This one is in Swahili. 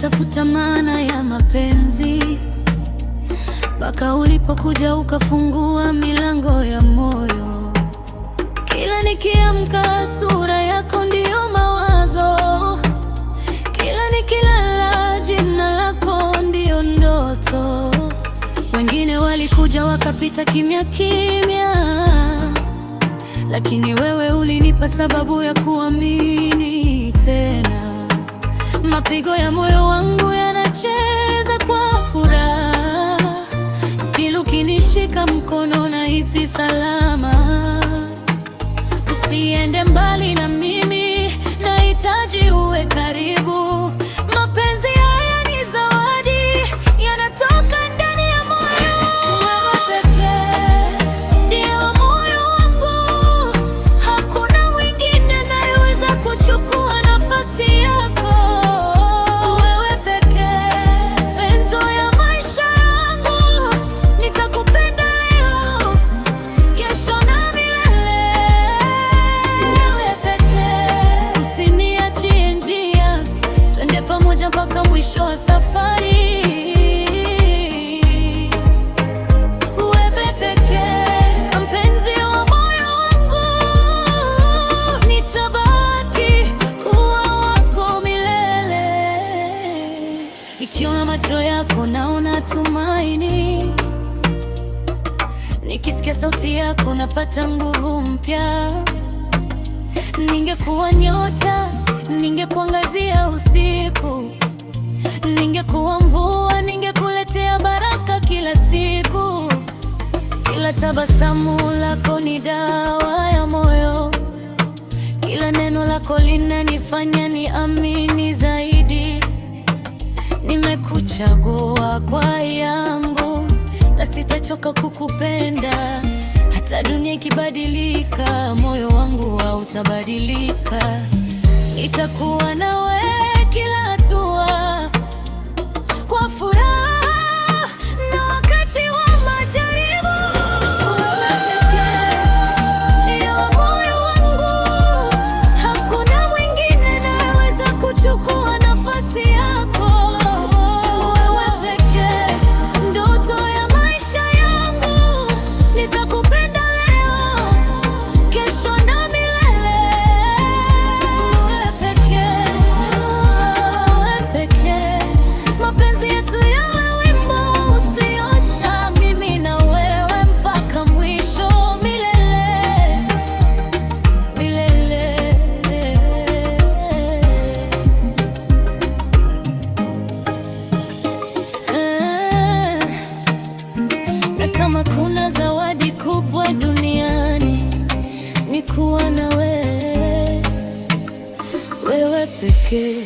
natafuta maana ya mapenzi, mpaka ulipokuja ukafungua milango ya moyo. Kila nikiamka sura yako ndiyo mawazo, kila nikilala jina lako ndiyo ndoto. Wengine walikuja wakapita kimya kimya, lakini wewe ulinipa sababu ya kuamini tena. Mapigo ya moyo wangu yanacheza kwa furaha, kila ukinishika mkono nahisi salama. Usiende mbali na mimi, nahitaji uwe karibu. Mapenzi haya ni zawadi, yanatoka ndani ya moyo. Wewe pekee ndiye wa moyo wangu, hakuna mwingine anayeweza kuchukua nafasi yako. Wewe pekee, penzo ya maisha yangu, nitakupenda leo, kesho na milele. Wewe pekee, usiniachie njia, twende pamoja mpaka mwisho wa safari. Wewe pekee, mpenzi wa moyo wangu, nitabaki kuwa wako milele. Nikiona macho yako naona tumaini, nikisikia sauti yako napata nguvu mpya. Ningekuwa nyota, ningekuangazia usiku, ningekuwa mvua, ningekuletea baraka kila siku. Kila tabasamu lako ni dawa ya moyo, kila neno lako linanifanya niamini zaidi. Nimekuchagua kwa yangu na sitachoka kukupenda. Hata dunia ikibadilika, moyo wangu hautabadilika. Nitakuwa nawe kila hatua, kwa furaha na wakati wa majaribu. Wewe pekee ndiye wa moyo wangu, hakuna mwingine anayeweza kuchukua nafasi yako. Wewe pekee, ndoto ya maisha yangu, nitakupenda leo, kesho na milele. Wewe pekee, mapenzi yetu yawe wimbo usiosha, mimi na wewe mpaka mwisho milele, milele. Na kama kuna zawadi kubwa duniani ni kuwa na wewe, wewe pekee.